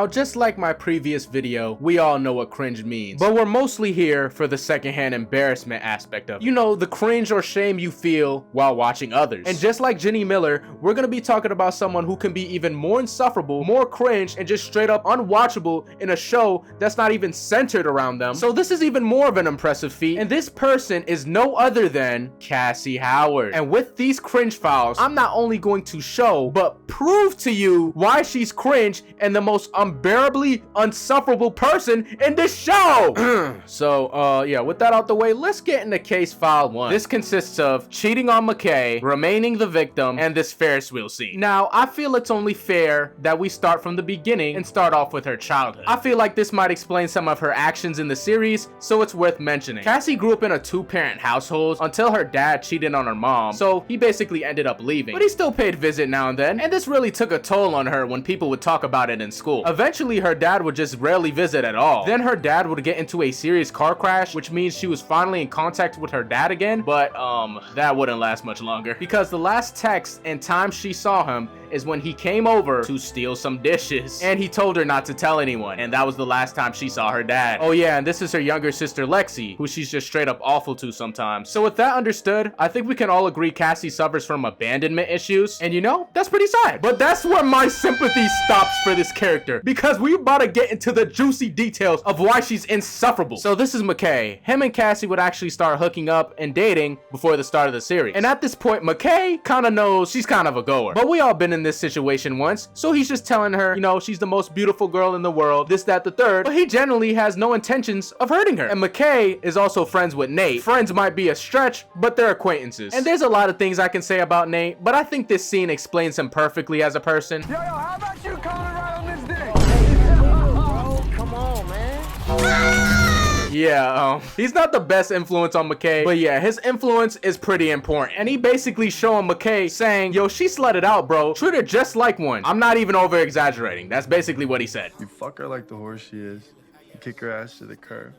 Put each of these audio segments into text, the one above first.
Now, just like my previous video, we all know what cringe means, but we're mostly here for the secondhand embarrassment aspect of it. You know, the cringe or shame you feel while watching others. And just like Jenny Miller, we're gonna be talking about someone who can be even more insufferable, more cringe, and just straight up unwatchable in a show that's not even centered around them. So this is even more of an impressive feat, and this person is no other than Cassie Howard. And with these cringe files, I'm not only going to show, but prove to you why she's cringe and the most unbearably unsufferable person in this show. So, yeah, with that out the way, let's get into case file 1. This consists of cheating on McKay, remaining the victim, and this Ferris wheel scene. Now, I feel it's only fair that we start from the beginning and start off with her childhood. I feel like this might explain some of her actions in the series, so it's worth mentioning. Cassie grew up in a 2-parent household until her dad cheated on her mom, so he basically ended up leaving. But he still paid visit now and then, and this really took a toll on her when people would talk about it in school. Eventually, her dad would just rarely visit at all. Then her dad would get into a serious car crash, which means she was finally in contact with her dad again, but that wouldn't last much longer, because the last text and time she saw him is when he came over to steal some dishes, and he told her not to tell anyone, and that was the last time she saw her dad. Oh yeah, and this is her younger sister Lexi, who she's just straight up awful to sometimes. So with that understood, I think we can all agree Cassie suffers from abandonment issues, and you know, that's pretty sad. But that's where my sympathy stops for this character, because we about to get into the juicy details of why she's insufferable. So this is McKay. Him and Cassie would actually start hooking up and dating before the start of the series, and at this point McKay kind of knows she's kind of a goer, but we all been in this situation once, so he's just telling her, you know, she's the most beautiful girl in the world, this, that, the third, but he generally has no intentions of hurting her. And McKay is also friends with Nate. Friends might be a stretch, but they're acquaintances. And there's a lot of things I can say about Nate, but I think this scene explains him perfectly as a person. Yo, how about you coming right on this dick? Bro, come on, man. Yeah, he's not the best influence on McKay, but yeah, his influence is pretty important. And he basically showing McKay saying, yo, she slutted out, bro. Treat her just like one. I'm not even over exaggerating. That's basically what he said. You fuck her like the horse she is. You kick her ass to the curb.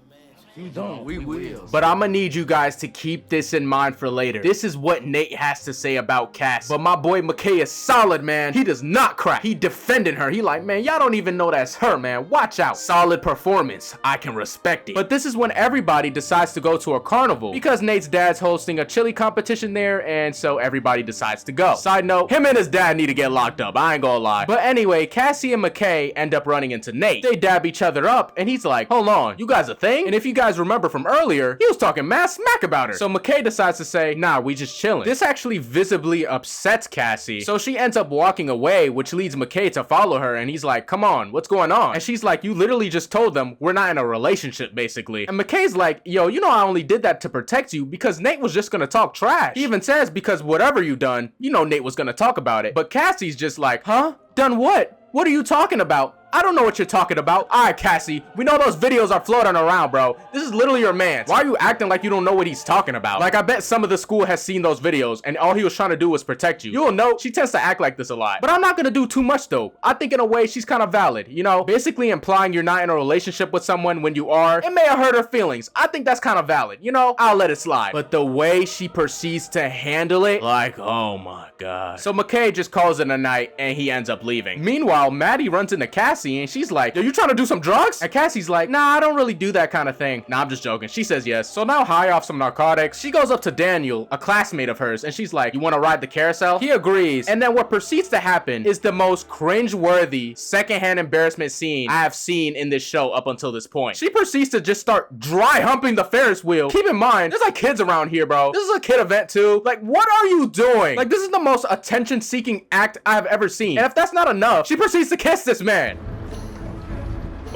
You don't, we will. But I'm gonna need you guys to keep this in mind for later. This is what Nate has to say about Cassie. But my boy McKay is solid, man. He does not crack. He defending her. He like, man, y'all don't even know that's her, man. Watch out. Solid performance. I can respect it. But this is when everybody decides to go to a carnival, because Nate's dad's hosting a chili competition there, and so everybody decides to go. Side note, him and his dad need to get locked up. I ain't gonna lie. But anyway, Cassie and McKay end up running into Nate. They dab each other up, and he's like, hold on, you guys a thing? And if you guys remember from earlier, he was talking mad smack about her. So McKay decides to say, nah, we just chilling. This actually visibly upsets Cassie, so she ends up walking away, which leads McKay to follow her, and he's like, come on, what's going on? And she's like, you literally just told them we're not in a relationship, basically. And McKay's like, yo, you know I only did that to protect you because Nate was just gonna talk trash. He even says, because whatever you done, you know Nate was gonna talk about it. But Cassie's just like, huh? Done what? What are you talking about? I don't know what you're talking about. All right, Cassie, we know those videos are floating around, bro. This is literally your man. Why are you acting like you don't know what he's talking about? Like, I bet some of the school has seen those videos and all he was trying to do was protect you. You'll know she tends to act like this a lot. But I'm not gonna do too much though. I think in a way she's kind of valid, you know? Basically implying you're not in a relationship with someone when you are. It may have hurt her feelings. I think that's kind of valid, you know? I'll let it slide. But the way she proceeds to handle it, like, oh my god. So McKay just calls it a night and he ends up leaving. Meanwhile, Maddie runs into Cassie and she's like, yo, you trying to do some drugs? And Cassie's like, nah, I don't really do that kind of thing. Nah, I'm just joking. She says yes. So now high off some narcotics, she goes up to Daniel, a classmate of hers, and she's like, you want to ride the carousel? He agrees. And then what proceeds to happen is the most cringe-worthy secondhand embarrassment scene I have seen in this show up until this point. She proceeds to just start dry humping the Ferris wheel. Keep in mind, there's like kids around here, bro. This is a kid event too. Like, what are you doing? Like, this is the most attention-seeking act I've ever seen. And if that's not enough, she proceeds to kiss this man.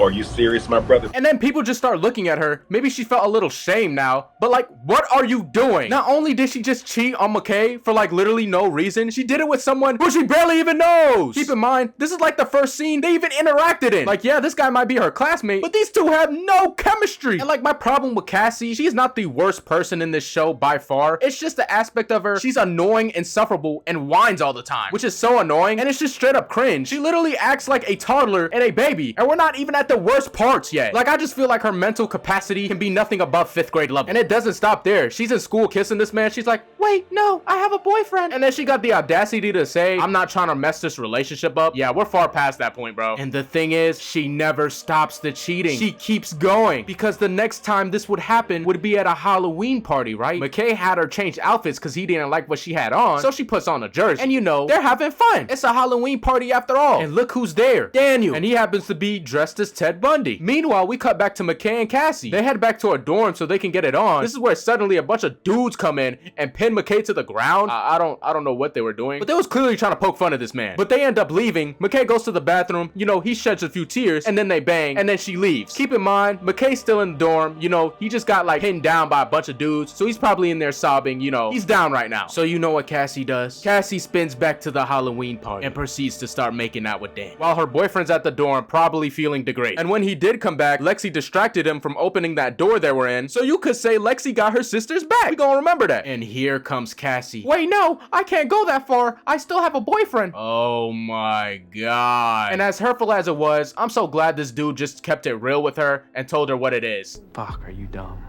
Are you serious, my brother? And then people just start looking at her. Maybe she felt a little shame now, but like, what are you doing? Not only did she just cheat on McKay for like literally no reason, she did it with someone who she barely even knows. Keep in mind, this is like the first scene they even interacted in. Like, yeah, this guy might be her classmate, but these two have no chemistry. And like, my problem with Cassie, she is not the worst person in this show by far. It's just the aspect of her, she's annoying, insufferable, and whines all the time, which is so annoying, and it's just straight up cringe. She literally acts like a toddler and a baby, and we're not even at the worst parts yet. Like, I just feel like her mental capacity can be nothing above 5th grade level, and it it doesn't stop there. She's in school kissing this man. She's like, wait, no, I have a boyfriend. And then she got the audacity to say, I'm not trying to mess this relationship up. Yeah, we're far past that point, bro. And the thing is, she never stops the cheating. She keeps going because the next time this would happen would be at a Halloween party, right? McKay had her change outfits because he didn't like what she had on, so she puts on a jersey. And you know, they're having fun. It's a Halloween party after all. And look who's there. Daniel. And he happens to be dressed as Ted Bundy. Meanwhile, we cut back to McKay and Cassie. They head back to a dorm so they can get it on. This is where suddenly a bunch of dudes come in and pin McKay to the ground. I don't know what they were doing, but they was clearly trying to poke fun of this man. But they end up leaving. McKay goes to the bathroom. You know, he sheds a few tears and then they bang and then she leaves. Keep in mind, McKay's still in the dorm. You know, he just got like pinned down by a bunch of dudes. So he's probably in there sobbing. You know, he's down right now. So you know what Cassie does? Cassie spins back to the Halloween party and proceeds to start making out with Dan, while her boyfriend's at the dorm probably feeling degraded. And when he did come back, Lexi distracted him from opening that door they were in. So you could say Lexi got her sisters back. We gonna remember that. And here comes Cassie. Wait, no, I can't go that far. I still have a boyfriend. Oh my god. And as hurtful as it was, I'm so glad this dude just kept it real with her and told her what it is. Fuck, are you dumb?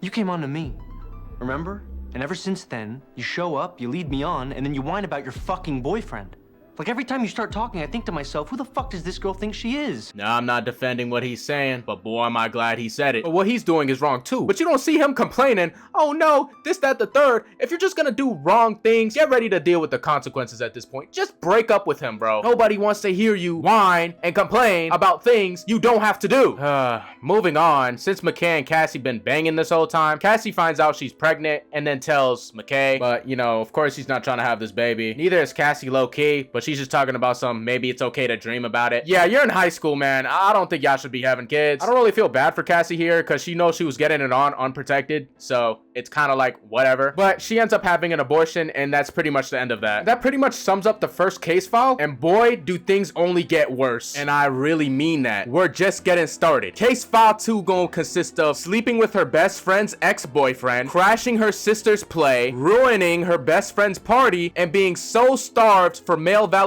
You came on to me, remember? And ever since then, you show up, you lead me on, and then you whine about your fucking boyfriend. Like every time you start talking, I think to myself, who the fuck does this girl think she is? Now, I'm not defending what he's saying, but boy, am I glad he said it. But what he's doing is wrong too. But you don't see him complaining, oh no, this, that, the third. If you're just gonna do wrong things, get ready to deal with the consequences at this point. Just break up with him, bro. Nobody wants to hear you whine and complain about things you don't have to do. Moving on, since McKay and Cassie been banging this whole time, Cassie finds out she's pregnant and then tells McKay, but you know, of course he's not trying to have this baby. Neither is Cassie low-key, but she's just talking about some maybe it's okay to dream about it. Yeah, you're in high school, man. I don't think y'all should be having kids. I don't really feel bad for Cassie here because she knows she was getting it on unprotected, so it's kind of like whatever. But she ends up having an abortion, and that's pretty much the end of that. That pretty much sums up the first case file, and boy, do things only get worse. And I really mean that. We're just getting started. Case file 2 gonna consist of sleeping with her best friend's ex-boyfriend, crashing her sister's play, ruining her best friend's party, and being so starved for male validation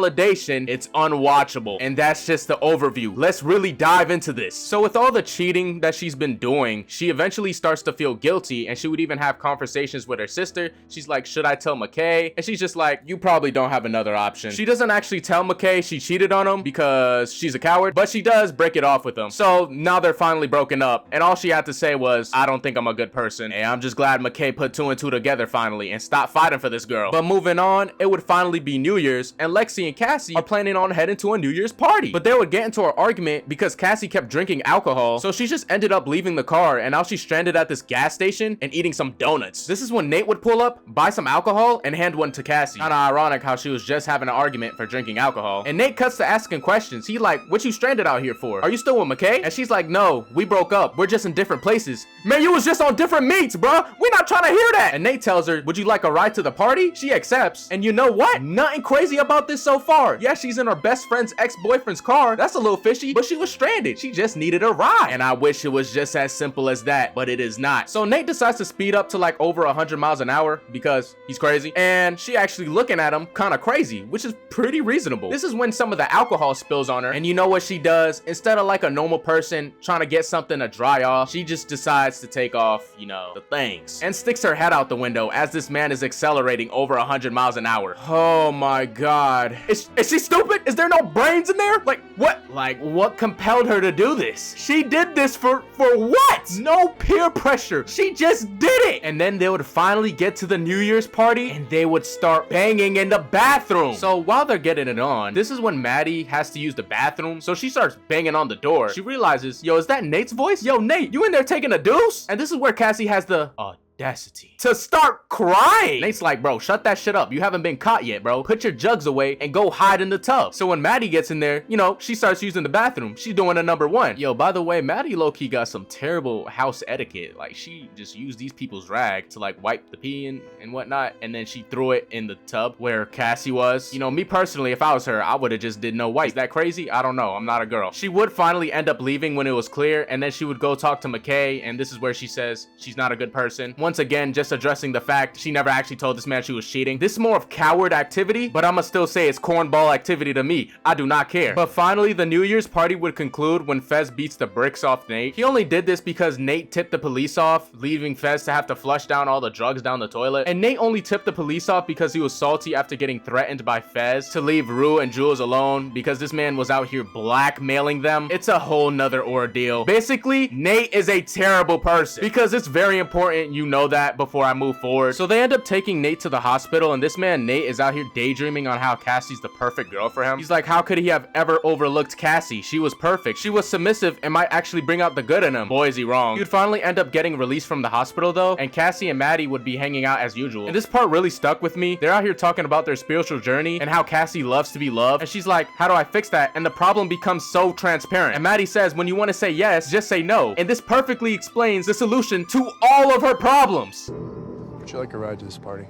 it's unwatchable. And that's just the overview. Let's really dive into this. So with all the cheating that she's been doing, she eventually starts to feel guilty, and she would even have conversations with her sister. She's like, should I tell McKay? And she's just like, you probably don't have another option. She doesn't actually tell McKay she cheated on him because she's a coward, but she does break it off with him. So now they're finally broken up, and all she had to say was, I don't think I'm a good person. And I'm just glad McKay put 2 and 2 together finally and stopped fighting for this girl. But moving on, it would finally be New Year's, and Lexi and Cassie are planning on heading to a New Year's party. But they would get into an argument because Cassie kept drinking alcohol, so she just ended up leaving the car, and now she's stranded at this gas station and eating some donuts. This is when Nate would pull up, buy some alcohol, and hand one to Cassie. Kinda ironic how she was just having an argument for drinking alcohol. And Nate cuts to asking questions. He like, what you stranded out here for? Are you still with McKay? And she's like, no, we broke up. We're just in different places. Man, you was just on different meets, bruh. We're not trying to hear that. And Nate tells her, would you like a ride to the party? She accepts. And you know what? Nothing crazy about this so far. Yeah, she's in her best friend's ex-boyfriend's car. That's a little fishy, but she was stranded. She just needed a ride. And I wish it was just as simple as that, but it is not. So Nate decides to speed up to like over 100 miles an hour because he's crazy. And she actually looking at him kind of crazy, which is pretty reasonable. This is when some of the alcohol spills on her. And you know what she does? Instead of like a normal person trying to get something to dry off, she just decides to take off, you know, the things and sticks her head out the window as this man is accelerating over 100 miles an hour. Oh my God. Is she stupid? Is there no brains in there? Like what? Like what compelled her to do this? She did this for what? No peer pressure. She just did it. And then they would finally get to the New Year's party and they would start banging in the bathroom. So while they're getting it on, this is when Maddie has to use the bathroom. So she starts banging on the door. She realizes, yo, is that Nate's voice? Yo, Nate, you in there taking a deuce? And this is where Cassie has the audacity to start crying. Nate's like, bro, shut that shit up. You haven't been caught yet, bro. Put your jugs away and go hide in the tub. So when Maddie gets in there, you know, she starts using the bathroom. She's doing a number 1. Yo, by the way, Maddie low-key got some terrible house etiquette. Like she just used these people's rag to like wipe the pee and whatnot, and then she threw it in the tub where Cassie was. You know, me personally, if I was her, I would have just did no wipe. Is that crazy? I don't know. I'm not a girl. She would finally end up leaving when it was clear, and then she would go talk to McKay, and this is where she says she's not a good person. One once again just addressing the fact she never actually told this man she was cheating. This is more of coward activity, but I'ma still say it's cornball activity to me. I do not care. But finally, the New Year's party would conclude when Fez beats the bricks off Nate. He only did this because Nate tipped the police off, leaving Fez to have to flush down all the drugs down the toilet. And Nate only tipped the police off because he was salty after getting threatened by Fez to leave Rue and Jules alone because this man was out here blackmailing them. It's a whole nother ordeal. Basically, Nate is a terrible person because it's very important you know that before I move forward. So they end up taking Nate to the hospital, and this man Nate is out here daydreaming on how Cassie's the perfect girl for him. He's like, how could he have ever overlooked Cassie? She was perfect. She was submissive and might actually bring out the good in him. Boy, is he wrong. He would finally end up getting released from the hospital though, and Cassie and Maddie would be hanging out as usual. And this part really stuck with me. They're out here talking about their spiritual journey and how Cassie loves to be loved. And she's like, how do I fix that? And the problem becomes so transparent. And Maddie says, when you want to say yes, just say no. And this perfectly explains the solution to all of her problems. Would you like a ride to this party?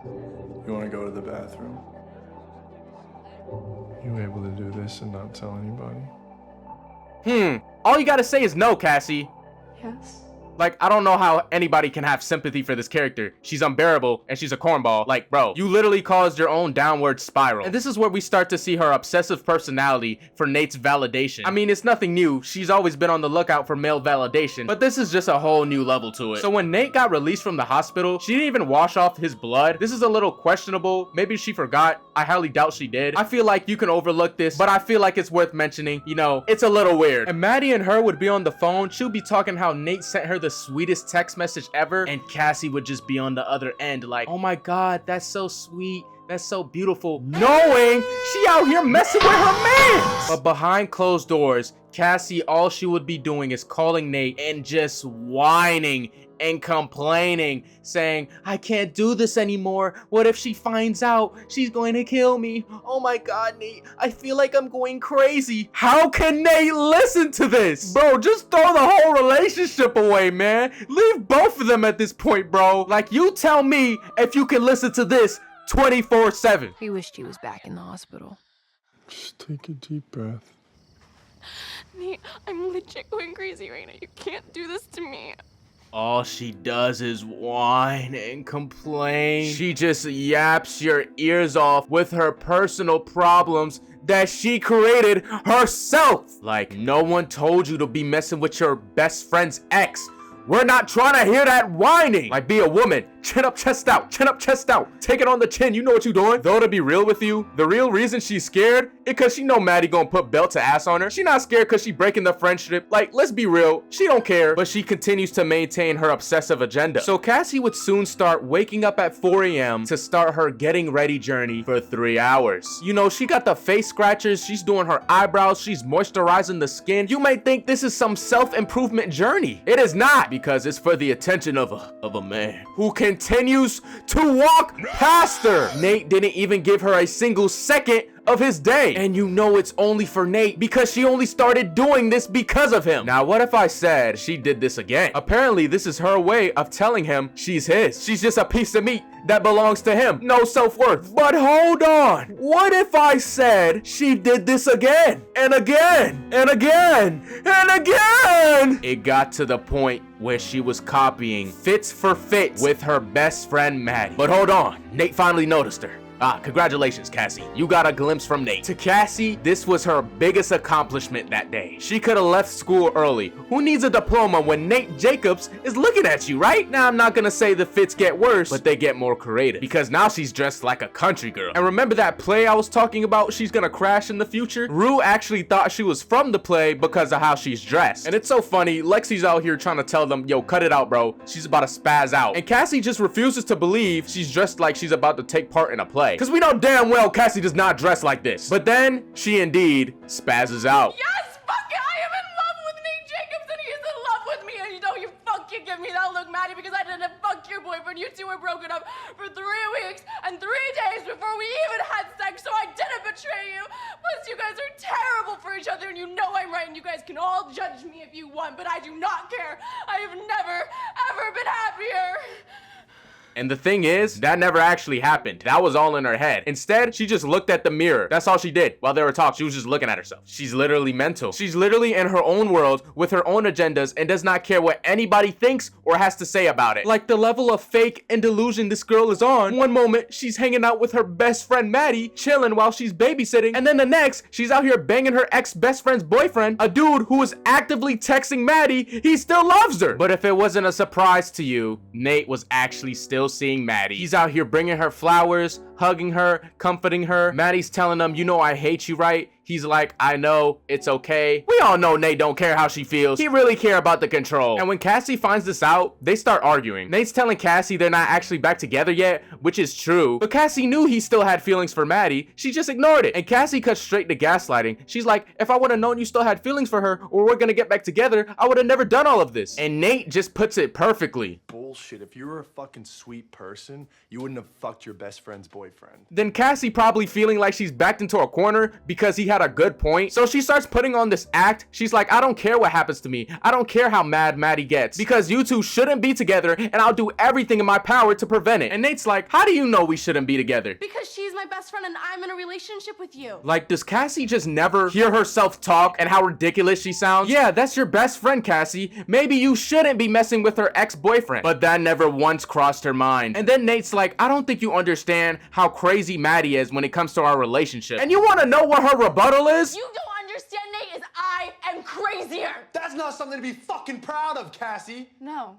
You want to go to the bathroom? You able to do this and not tell anybody? All you gotta say is no, Cassie. Yes. Like, I don't know how anybody can have sympathy for this character. She's unbearable and she's a cornball. Like, bro, you literally caused your own downward spiral. And this is where we start to see her obsessive personality for Nate's validation. I mean, it's nothing new. She's always been on the lookout for male validation, but this is just a whole new level to it. So when Nate got released from the hospital, she didn't even wash off his blood. This is a little questionable. Maybe she forgot. I highly doubt she did. I feel like you can overlook this, but I feel like it's worth mentioning. You know, it's a little weird. And Maddie and her would be on the phone. She'll be talking how Nate sent her the sweetest text message ever, and Cassie would just be on the other end like, oh my god, that's so sweet, that's so beautiful, knowing she out here messing with her man. But behind closed doors, Cassie, all she would be doing is calling Nate and just whining and complaining, saying, I can't do this anymore. What if she finds out? She's going to kill me. Oh my god, Nate, I feel like I'm going crazy. How can Nate listen to this? Bro, just throw the whole relationship away, man. Leave both of them at this point, bro. Like, you tell me if you can listen to this 24/7. He wished he was back in the hospital. Just take a deep breath. Nate, I'm legit going crazy right now. You can't do this to me. All she does is whine and complain. She just yaps your ears off with her personal problems that she created herself. Like, no one told you to be messing with your best friend's ex. We're not trying to hear that whining. Like, be a woman. Chin up, chest out. Chin up, chest out. Take it on the chin. You know what you're doing. Though, to be real with you, the real reason she's scared is because she know Maddie gonna put belt to ass on her. She not scared because she breaking the friendship. Like, let's be real. She don't care. But she continues to maintain her obsessive agenda. So Cassie would soon start waking up at 4 a.m. to start her getting ready journey for 3 hours. You know, she got the face scratchers. She's doing her eyebrows. She's moisturizing the skin. You may think this is some self-improvement journey. It is not, because it's for the attention of a man who continues to walk past her. Nate didn't even give her a single second of his day. And you know it's only for Nate because she only started doing this because of him. Now, what if I said she did this again? Apparently, this is her way of telling him she's his. She's just a piece of meat that belongs to him. No self-worth. But hold on. What if I said she did this again and again and again and again? It got to the point where she was copying fits for fits with her best friend Maddie. But hold on. Nate finally noticed her. Congratulations, Cassie. You got a glimpse from Nate. To Cassie, this was her biggest accomplishment that day. She could have left school early. Who needs a diploma when Nate Jacobs is looking at you, right? Now, I'm not gonna say the fits get worse, but they get more creative. Because now she's dressed like a country girl. And remember that play I was talking about she's gonna crash in the future? Rue actually thought she was from the play because of how she's dressed. And it's so funny, Lexi's out here trying to tell them, yo, cut it out, bro. She's about to spaz out. And Cassie just refuses to believe she's dressed like she's about to take part in a play. Because we know damn well Cassie does not dress like this. But then she indeed spazzes out. Yes, fuck it, I am in love with Nate Jacobs and he is in love with me. And you know you fucking give me that look, Maddie, because I didn't fuck your boyfriend. You two were broken up for 3 weeks and 3 days before we even had sex, so I didn't betray you. Plus, you guys are terrible for each other and you know I'm right and you guys can all judge me if you want, but I do not care. I have never, ever been happier. And the thing is, that never actually happened. That was all in her head. Instead, she just looked at the mirror. That's all she did while they were talking. She was just looking at herself. She's literally mental. She's literally in her own world with her own agendas and does not care what anybody thinks or has to say about it. Like the level of fake and delusion this girl is on. One moment, she's hanging out with her best friend Maddie, chilling while she's babysitting. And then the next, she's out here banging her ex-best friend's boyfriend, a dude who is actively texting Maddie he still loves her. But if it wasn't a surprise to you, Nate was actually still seeing Maddie. He's out here bringing her flowers, hugging her, comforting her. Maddie's telling him, you know I hate you, right? He's like, I know, it's okay. We all know Nate don't care how she feels. He really care about the control. And when Cassie finds this out, they start arguing. Nate's telling Cassie they're not actually back together yet, which is true. But Cassie knew he still had feelings for Maddie. She just ignored it. And Cassie cuts straight to gaslighting. She's like, if I would have known you still had feelings for her or we're gonna get back together, I would have never done all of this. And Nate just puts it perfectly. Bullshit. If you were a fucking sweet person, you wouldn't have fucked your best friend's boyfriend. Then Cassie, probably feeling like she's backed into a corner because he had a good point, so she starts putting on this act. She's like, I don't care what happens to me. I don't care how mad Maddie gets because you two shouldn't be together and I'll do everything in my power to prevent it. And Nate's like, how do you know we shouldn't be together? Because she's my best friend and I'm in a relationship with you. Like, does Cassie just never hear herself talk and how ridiculous she sounds? Yeah, that's your best friend, Cassie. Maybe you shouldn't be messing with her ex-boyfriend. But that never once crossed her mind. And then Nate's like, I don't think you understand how crazy Maddie is when it comes to our relationship. And you want to know what her rebuttal is? You don't understand, Nate, is I am crazier. That's not something to be fucking proud of, Cassie. No,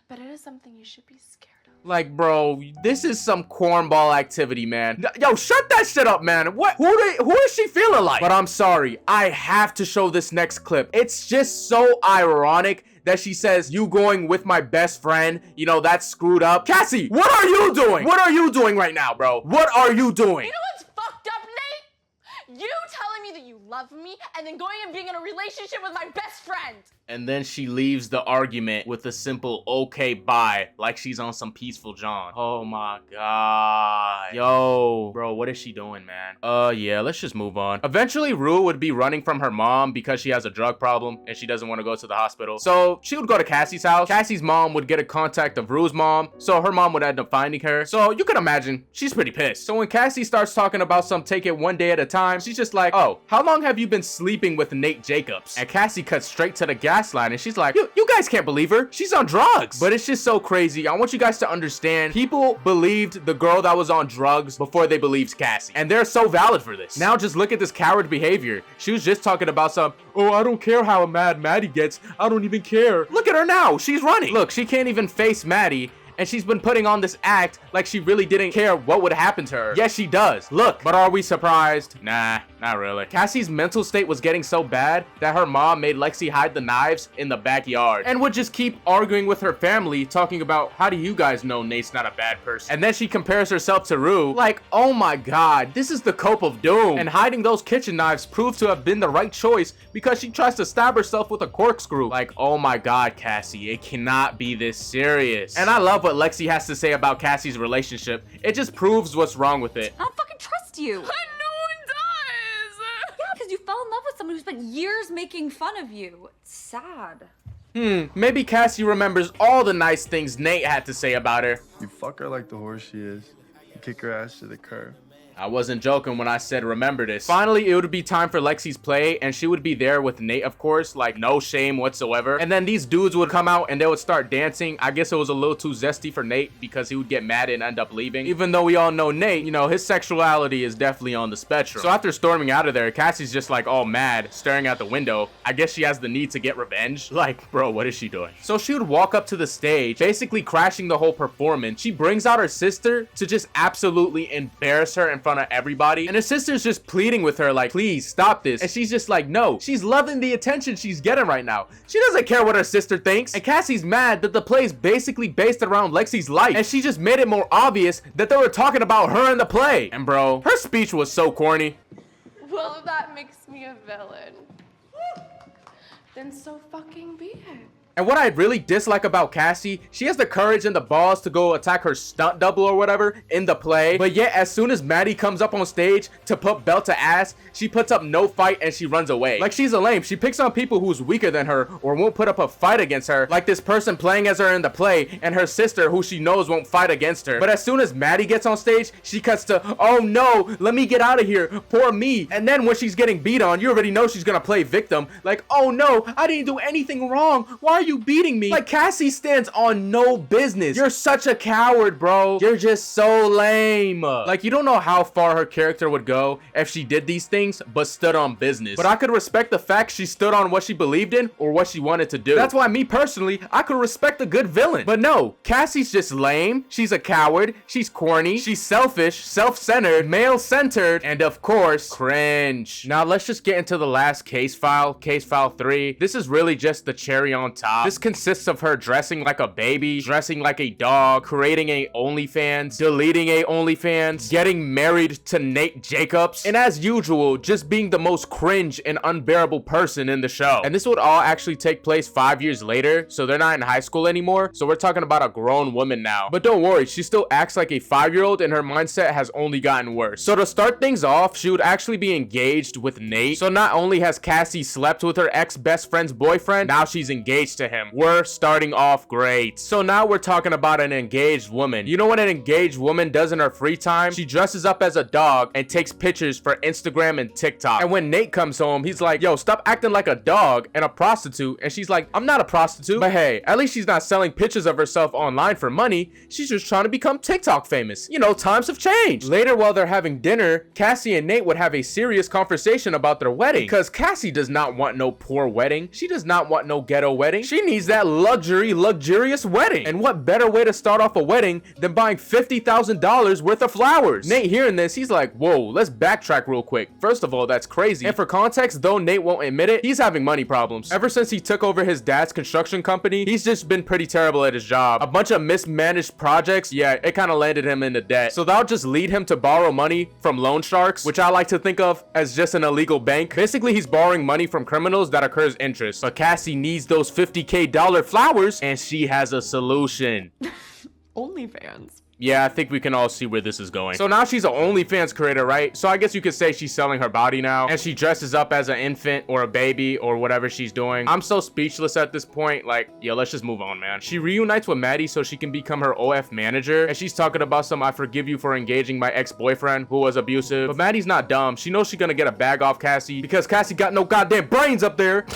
but it is something you should be scared of. Like, bro, this is some cornball activity, man. Yo, shut that shit up, man. What? Who is she feeling like? But I'm sorry, I have to show this next clip. It's just so ironic that she says, you going with my best friend, you know, that's screwed up. Cassie, what are you doing? What are you doing right now, bro? What are you doing? You know what's fucked up, Nate? You telling me that you love me and then going and being in a relationship with my best friend. And then she leaves the argument with a simple okay bye, like she's on some peaceful John. Oh my god. Yo, bro, what is she doing, man? Yeah, let's just move on. Eventually, Rue would be running from her mom because she has a drug problem and she doesn't want to go to the hospital. So she would go to Cassie's house. Cassie's mom would get a contact of Rue's mom, so her mom would end up finding her. So you can imagine, she's pretty pissed. So when Cassie starts talking about some take it one day at a time, she's just like, oh, how long have you been sleeping with Nate Jacobs? And Cassie cuts straight to the gaslighting and she's like, you guys can't believe her. She's on drugs. But it's just so crazy. I want you guys to understand, people believed the girl that was on drugs before they believed Cassie. And they're so valid for this. Now just look at this coward behavior. She was just talking about some, oh, I don't care how mad Maddie gets. I don't even care. Look at her now. She's running. Look, she can't even face Maddie. And she's been putting on this act like she really didn't care what would happen to her. Yes, she does. Look, but are we surprised? Nah, not really. Cassie's mental state was getting so bad that her mom made Lexi hide the knives in the backyard and would just keep arguing with her family, talking about, how do you guys know Nate's not a bad person? And then she compares herself to Rue. Like, oh my god, this is the cope of doom. And hiding those kitchen knives proved to have been the right choice because she tries to stab herself with a corkscrew. Like, oh my god, Cassie, it cannot be this serious. And I love what Lexi has to say about Cassie's relationship. It just proves what's wrong with it. I don't fucking trust you. No one does. Yeah, because you fell in love with someone who spent years making fun of you. It's sad. Maybe Cassie remembers all the nice things Nate had to say about her. You fuck her like the horse she is. You kick her ass to the curb. I wasn't joking when I said remember this. Finally, it would be time for Lexi's play, and she would be there with Nate, of course, like no shame whatsoever. And then these dudes would come out and they would start dancing. I guess it was a little too zesty for Nate because he would get mad and end up leaving. Even though we all know Nate, you know, his sexuality is definitely on the spectrum. So after storming out of there, Cassie's just like all mad, staring out the window. I guess she has the need to get revenge. Like, bro, what is she doing? So she would walk up to the stage, basically crashing the whole performance. She brings out her sister to just absolutely embarrass her in front of everybody, and her sister's just pleading with her like, please stop this. And she's just like, no. She's loving the attention she's getting right now. She doesn't care what her sister thinks. And Cassie's mad that the play is basically based around Lexi's life, and she just made it more obvious that they were talking about her in the play. And bro, her speech was so corny. Well, if that makes me a villain, then so fucking be it. And what I really dislike about Cassie, she has the courage and the balls to go attack her stunt double or whatever in the play, but yet as soon as Maddie comes up on stage to put belt to ass, she puts up no fight and she runs away. Like she's a lame. She picks on people who's weaker than her or won't put up a fight against her, like this person playing as her in the play and her sister who she knows won't fight against her. But as soon as Maddie gets on stage, she cuts to, oh no, let me get out of here, poor me. And then when she's getting beat on, you already know she's gonna play victim, like, oh no, I didn't do anything wrong, why are you beating me? Like Cassie stands on no business. You're such a coward, bro. You're just so lame. Like you don't know how far her character would go if she did these things but stood on business. But I could respect the fact she stood on what she believed in or what she wanted to do. That's why me personally, I could respect a good villain. But no, Cassie's just lame. She's a coward. She's corny. She's selfish, self-centered, male-centered, and of course, cringe. Now let's just get into the last case file 3. This is really just the cherry on top. This consists of her dressing like a baby, dressing like a dog, creating a OnlyFans, deleting a OnlyFans, getting married to Nate Jacobs, and as usual, just being the most cringe and unbearable person in the show. And this would all actually take place 5 years later, so they're not in high school anymore, so we're talking about a grown woman now. But don't worry, she still acts like a 5-year-old and her mindset has only gotten worse. So to start things off, she would actually be engaged with Nate. So not only has Cassie slept with her ex-best friend's boyfriend, now she's engaged to him. We're starting off great. So now we're talking about an engaged woman. You know what an engaged woman does in her free time? She dresses up as a dog and takes pictures for Instagram and TikTok. And when Nate comes home, he's like, yo, stop acting like a dog and a prostitute. And she's like, I'm not a prostitute. But hey, at least she's not selling pictures of herself online for money. She's just trying to become TikTok famous. You know, times have changed. Later, while they're having dinner, Cassie and Nate would have a serious conversation about their wedding. Because Cassie does not want no poor wedding. She does not want no ghetto wedding. She needs that luxurious wedding. And what better way to start off a wedding than buying $50,000 worth of flowers? Nate hearing this, he's like, whoa, let's backtrack real quick. First of all, that's crazy. And for context, though Nate won't admit it, he's having money problems. Ever since he took over his dad's construction company, he's just been pretty terrible at his job. A bunch of mismanaged projects, yeah, it kind of landed him into debt. So that'll just lead him to borrow money from loan sharks, which I like to think of as just an illegal bank. Basically, he's borrowing money from criminals that accrues interest. But Cassie needs those $50K flowers, and she has a solution. OnlyFans. Yeah, I think we can all see where this is going. So now she's an OnlyFans creator, right? So I guess you could say she's selling her body now, and she dresses up as an infant or a baby or whatever she's doing. I'm so speechless at this point. Like, yo, let's just move on, man. She reunites with Maddie so she can become her OF manager, and she's talking about some I forgive you for engaging my ex-boyfriend who was abusive. But Maddie's not dumb. She knows she's gonna get a bag off Cassie because Cassie got no goddamn brains up there.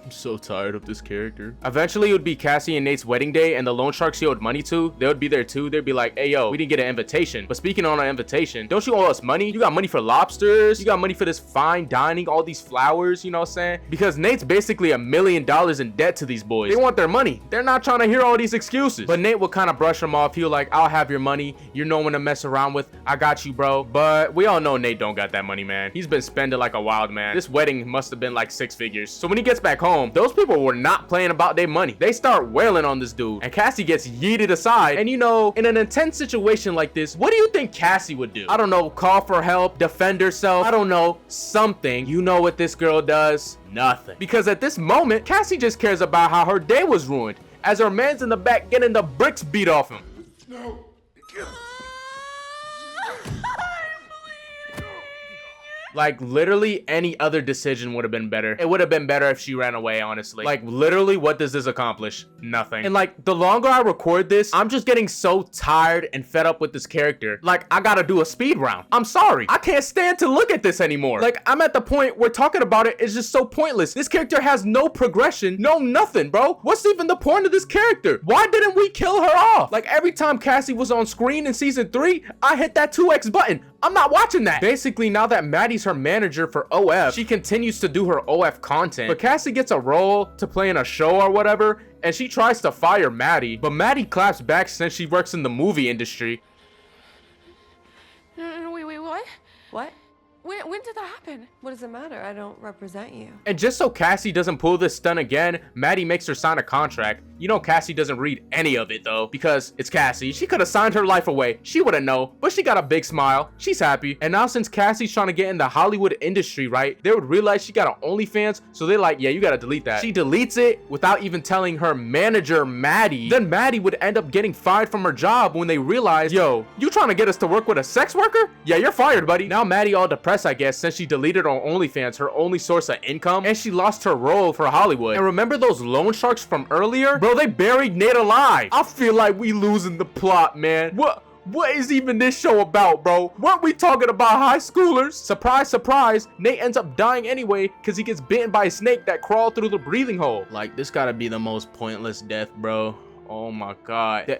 I'm so tired of this character. Eventually, it would be Cassie and Nate's wedding day, and the loan sharks she owed money to, they would be there too. They'd be like, hey, yo, we didn't get an invitation. But speaking on an invitation, don't you owe us money? You got money for lobsters? You got money for this fine dining, all these flowers, you know what I'm saying? Because Nate's basically $1 million in debt to these boys. They want their money. They're not trying to hear all these excuses. But Nate would kind of brush them off. He'll like, I'll have your money. You're no one to mess around with. I got you, bro. But we all know Nate don't got that money, man. He's been spending like a wild man. This wedding must have been like 6 figures. So when he gets back home, those people were not playing about their money. They start wailing on this dude, and Cassie gets yeeted aside. And you know, in an intense situation like this, what do you think Cassie would do? I don't know, call for help, defend herself, I don't know, something. You know what this girl does? Nothing. Because at this moment, Cassie just cares about how her day was ruined, as her man's in the back getting the bricks beat off him. No. Like, literally any other decision would have been better. It would have been better if she ran away, honestly. Like, literally, what does this accomplish? Nothing. And like, the longer I record this, I'm just getting so tired and fed up with this character. Like, I gotta do a speed round. I'm sorry. I can't stand to look at this anymore. Like, I'm at the point where talking about it is just so pointless. This character has no progression, no nothing, bro. What's even the point of this character? Why didn't we kill her off? Like, every time Cassie was on screen in season 3, I hit that 2X button. I'm not watching that. Basically, now that Maddie's her manager for OF, she continues to do her OF content. But Cassie gets a role to play in a show or whatever, and she tries to fire Maddie. But Maddie claps back since she works in the movie industry. No, wait, what? What? When did that happen? What does it matter? I don't represent you. And just so Cassie doesn't pull this stunt again, Maddie makes her sign a contract. You know Cassie doesn't read any of it though, because it's Cassie. She could have signed her life away. She wouldn't know, but she got a big smile. She's happy. And now since Cassie's trying to get in the Hollywood industry, right, they would realize she got an OnlyFans, so they're like, yeah, you gotta delete that. She deletes it without even telling her manager, Maddie. Then Maddie would end up getting fired from her job when they realized, yo, you trying to get us to work with a sex worker? Yeah, you're fired, buddy. Now Maddie all depressed, I guess, since she deleted on OnlyFans, her only source of income, and she lost her role for Hollywood. And remember those loan sharks from earlier? Bro, they buried Nate alive. I feel like we losing the plot, man. What is even this show about, bro? Weren't we talking about high schoolers? Surprise, surprise, Nate ends up dying anyway because he gets bitten by a snake that crawled through the breathing hole. Like, this gotta be the most pointless death, bro. Oh my god.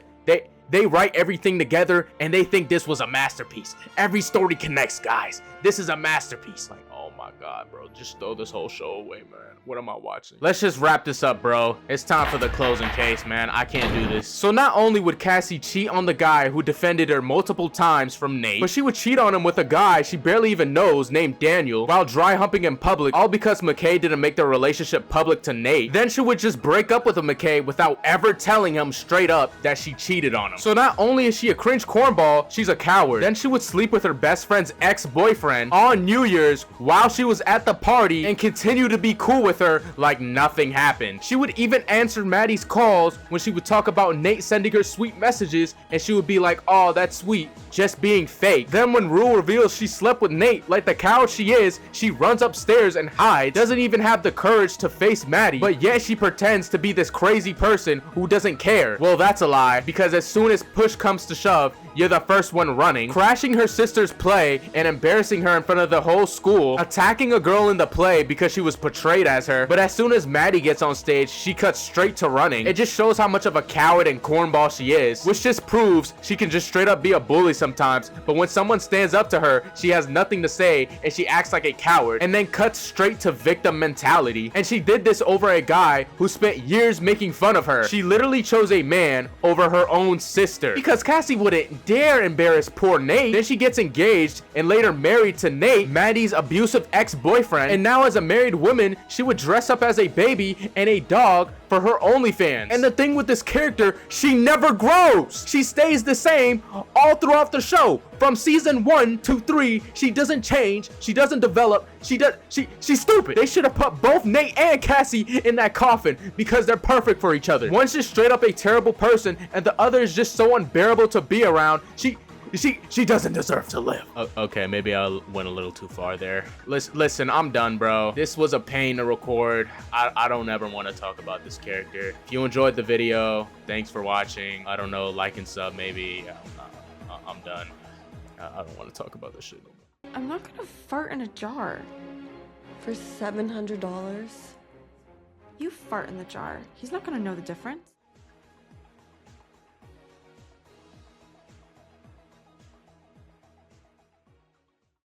They write everything together and they think this was a masterpiece. Every story connects, guys. This is a masterpiece. Like, oh my god, bro. Just throw this whole show away, man. What am I watching? Let's just wrap this up, bro. It's time for the closing case, man. I can't do this. So not only would Cassie cheat on the guy who defended her multiple times from Nate, but she would cheat on him with a guy she barely even knows named Daniel while dry humping in public, all because McKay didn't make their relationship public to Nate. Then she would just break up with McKay without ever telling him straight up that she cheated on him. So not only is she a cringe cornball, she's a coward. Then she would sleep with her best friend's ex-boyfriend on New Year's while she was at the party and continue to be cool with her like nothing happened. She would even answer Maddie's calls when she would talk about Nate sending her sweet messages, and she would be like, oh, that's sweet, just being fake. Then when Rue reveals she slept with Nate like the coward she is, she runs upstairs and hides, doesn't even have the courage to face Maddie, but yet she pretends to be this crazy person who doesn't care. Well, that's a lie, because as soon as push comes to shove, you're the first one running, crashing her sister's play and embarrassing her in front of the whole school, attacking a girl in the play because she was portrayed as her. But as soon as Maddie gets on stage, she cuts straight to running. It just shows how much of a coward and cornball she is, which just proves she can just straight up be a bully sometimes, but when someone stands up to her, she has nothing to say and she acts like a coward, and then cuts straight to victim mentality. And she did this over a guy who spent years making fun of her. She literally chose a man over her own sister because Cassie wouldn't dare embarrass poor Nate. Then she gets engaged and later married to Nate, Maddie's abusive ex-boyfriend, and now as a married woman, she would dress up as a baby and a dog for her OnlyFans. And the thing with this character, she never grows. She stays the same all throughout the show. From season 1 to 3, she doesn't change, she doesn't develop, she's stupid. They should have put both Nate and Cassie in that coffin because they're perfect for each other. One's just straight up a terrible person and the other is just so unbearable to be around. She doesn't deserve to live. Okay, maybe I went a little too far there. Listen, I'm done, bro. This was a pain to record. I don't ever want to talk about this character. If you enjoyed the video, thanks for watching. I don't know, like and sub maybe. I'm done. I don't want to talk about this shit no more. I'm not gonna fart in a jar. For $700? You fart in the jar. He's not gonna know the difference.